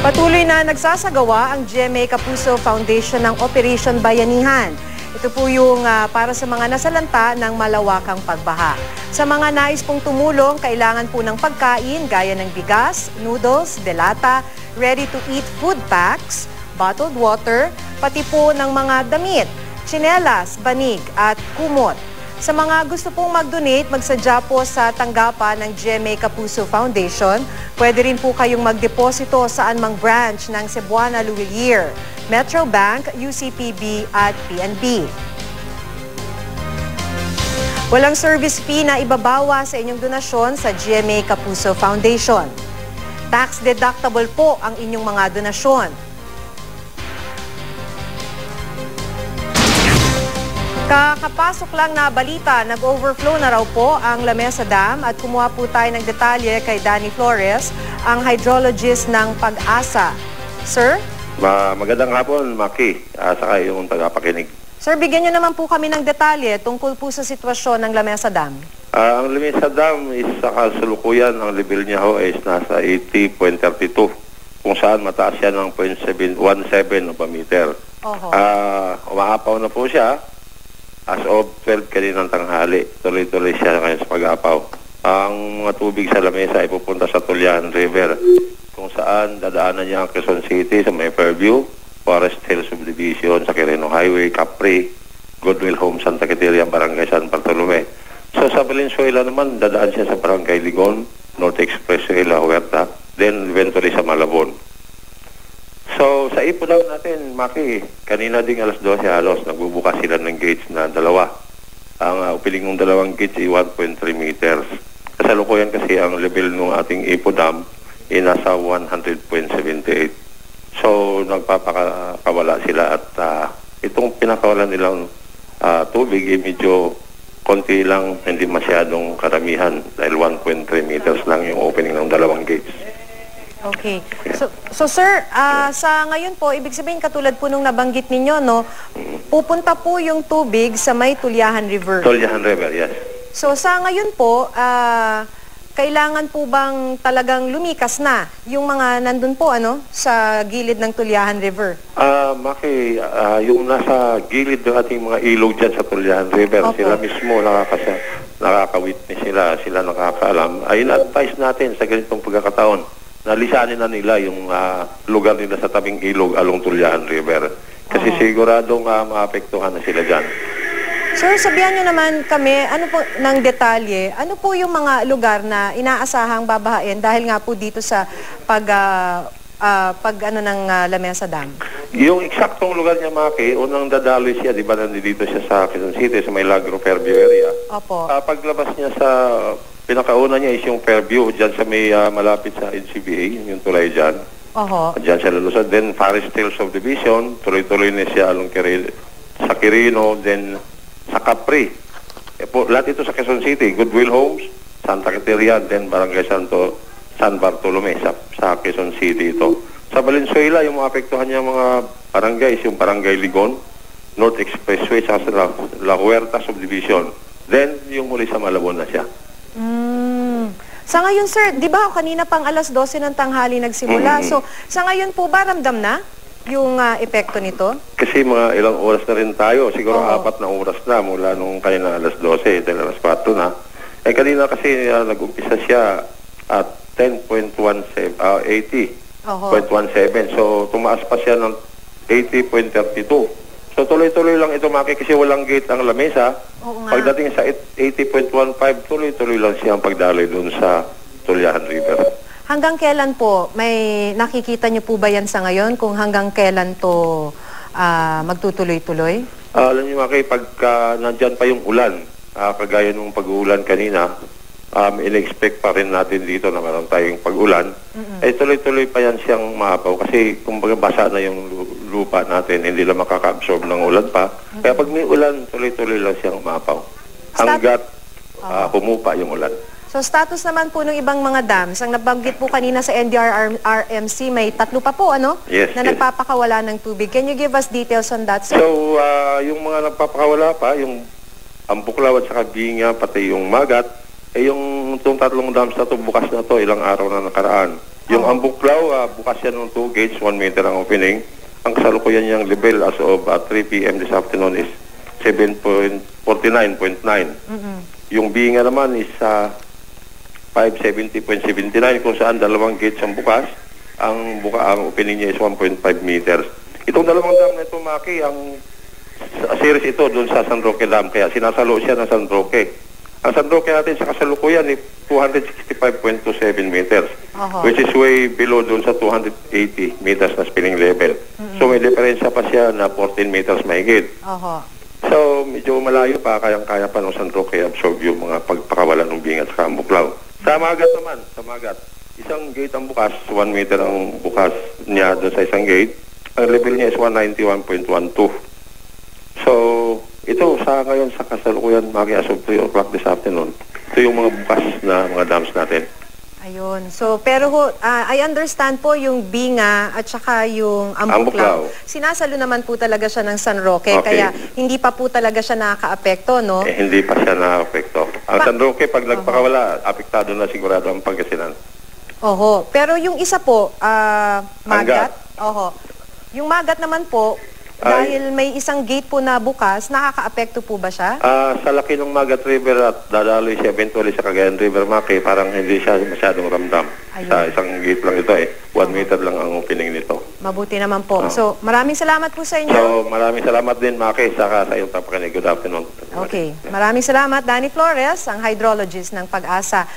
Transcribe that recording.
Patuloy na nagsasagawa ang GMA Kapuso Foundation ng Operation Bayanihan. Ito po yung para sa mga nasalanta ng malawakang pagbaha. Sa mga nais pong tumulong, kailangan po ng pagkain gaya ng bigas, noodles, delata, ready-to-eat food packs, bottled water, pati po ng mga damit, tsinelas, banig at kumot. Sa mga gusto pong mag-donate, magsadya po sa tanggapan ng GMA Kapuso Foundation. Pwede rin po kayong magdeposito sa anumang branch ng Cebuana Luwilier, Metro Bank, UCPB at PNB. Walang service fee na ibabawa sa inyong donasyon sa GMA Kapuso Foundation. Tax deductible po ang inyong mga donasyon. Kakapasok lang na balita, nag-overflow na raw po ang Lamesa Dam at kumuha po tayo ng detalye kay Danny Flores, ang hydrologist ng Pag-asa. Sir? Magandang hapon, Maki, saka yung tagapakinig. Sir, bigyan nyo naman po kami ng detalye tungkol po sa sitwasyon ng Lamesa Dam. Ang Lamesa Dam is sa kasalukuyan, ang level niya ho is nasa 80.32, kung saan mataas yan ng 0.17 meter. Umaapaw na po siya. As of 12 kaninang tanghali, tuloy-tuloy siya ngayon sa pag-apaw. Ang mga tubig sa lamesa ay pupunta sa Tulyahan River, kung saan dadaanan niya ang Quezon City sa may Fairview, Forest Hill Subdivision, sa Quirino Highway, Capri, Goodwill Home, Santa Quiteria, Barangay San Bartolome. So sa Valenzuela naman, dadaan siya sa Barangay Ligon, North Expressway, La Huerta, then eventually sa Malabon. So, sa ipunaw natin, Maki, kanina ding alas 12 halos, nagbubukas sila ng gates na dalawa. Ang opening ng dalawang gates ay 1.3 meters. Kasalukuyan kasi ang level ng ating Ipo Dam ay nasa 100.78. So, nagpapakawala sila at itong pinakawalan nilang tubig ay medyo konti lang, hindi masyadong karamihan dahil 1.3 meters lang yung opening ng dalawang gates. Okay. So sir, sa ngayon po, ibig sabihin katulad po nung nabanggit ninyo, no, pupunta po yung tubig sa may Tulyahan River. Tulyahan River, yes. So sa ngayon po, kailangan po bang talagang lumikas na yung mga nandun po, ano, sa gilid ng Tulyahan River? Maki, yung nasa gilid ng ating mga ilog dyan sa Tulyahan River, sila mismo nakaka-witness sila nakakaalam, ay na-advise natin sa ganitong pagkakataon. Nalisanin na nila yung lugar nila sa tabing ilog along Tulyahan River. Kasi siguradong maapektuhan na sila dyan. Sir, sabihan nyo naman kami, ano po ng detalye, ano po yung mga lugar na inaasahang babahain dahil nga po dito sa ng Lamesa Dam? Yung eksaktong lugar niya, Maki, unang dadaloy siya, di ba nandito siya sa Quezon City, sa may Lagro Fairview area. Opo. Paglabas niya sa pinakauna niya is yung Fairview, dyan sa may malapit sa NCBA, yung tulay dyan. Dyan siya lulusad. Then Forest Hill Subdivision, tuloy-tuloy na siya along sa Quirino, then sa Capri. Lahat ito sa Quezon City, Goodwill Homes, Santa Quiteria, then Barangay San Bartolome sa Quezon City ito. Sa Valenzuela, yung maapektuhan niya mga barangay is yung Barangay Ligon, North Expressway, sa La Huerta Subdivision. Then, yung muli sa Malabon na siya. Sa ngayon, sir, di ba kanina pang alas 12 ng tanghali nagsimula? So, sa ngayon po ba ramdam na yung epekto nito? Kasi mga ilang oras na rin tayo. Siguro 4 na oras na mula nung kanina alas 12, dahil alas 4 na. Kanina kasi nag-umpisa siya at 10.17, 80.17. So, tumaas pa siya ng 80.32. So, tuloy-tuloy lang ito, Maki, kasi walang gate ang Lamesa. Pagdating sa 80.15, tuloy-tuloy lang siyang pagdaloy doon sa Tulyahan River. Hanggang kailan po? May nakikita niyo po ba yan sa ngayon? Kung hanggang kailan to magtutuloy-tuloy? Alam niyo, Maki, pagka nandyan pa yung ulan, kagaya nung pag-uulan kanina, in-expect pa rin natin dito na meron tayong pag-ulan, ay tuloy-tuloy pa yan siyang maapaw kasi kumbaga basa na yung lupa natin, hindi lang makaka-absorb ng ulan pa. Kaya pag may ulan, tuloy-tuloy lang siyang maapaw hanggat humupa yung ulan. So status naman po ng ibang mga dams, ang nabanggit po kanina sa NDRRMC, may 3 pa po, ano? Yes, na nagpapakawala ng tubig. Can you give us details on that, sir? So, yung mga nagpapakawala pa, yung Ambuklaw at saka Binga, pati yung Magat, yung itong 3 dams na to, bukas na to, ilang araw na nakaraan. Yung Ambuklaw, bukas yan ng 2 gates, 1 meter ang opening. Ang kasalukuyan niyang level as of 3 p.m. this afternoon is 7.49.9. Yung Binga naman is 570.79 kung saan 2 gates ang bukas. Ang opening niya is 1.5 meters. Itong dalawang dam na ito, Maki, ang series ito doon sa San Roque Dam. Kaya sinasalo siya ng San Roque. Ang San Roque natin sa kasalukuyan ay 265.27 meters, which is way below doon sa 280 meters na spilling level. So may diferensya pa siya na 14 meters mahigit. So medyo malayo pa, kayang-kaya pa ng San Roque absorb yung mga pagpakawala ng Binga at Ambuklaw. Sa Magat naman, sa Magat, isang gate ang bukas, 1 meter ang bukas niya doon sa isang gate. Ang level niya is 191.12. So, ito sa ngayon sa kasalukuyan, as of 3 o'clock this afternoon, ito yung mga bukas na mga dams natin. Ayun. So, pero I understand po yung Binga at saka yung Ambuklaw. Sinasalo naman po talaga siya ng San Roque, kaya hindi pa po talaga siya nakaka-apekto, no? Hindi pa siya nakaka-apekto. Ang San Roque, pag nagpakawala, apektado na sigurado ang Pangasinan. Pero yung isa po, Magat. Yung Magat naman po, dahil may isang gate po na bukas, nakaka-apekto po ba siya? Sa laki ng Magat River at dadaloy siya eventually sa Cagayan River, Maki, parang hindi siya masyadong ramdam. Sa isang gate lang ito 1 meter lang ang opening nito. Mabuti naman po. So, maraming salamat po sa inyo. So, maraming salamat din, Maki, sa iyong tapakinig. Good afternoon. Okay. Maraming salamat, Danny Flores, ang hydrologist ng Pag-asa.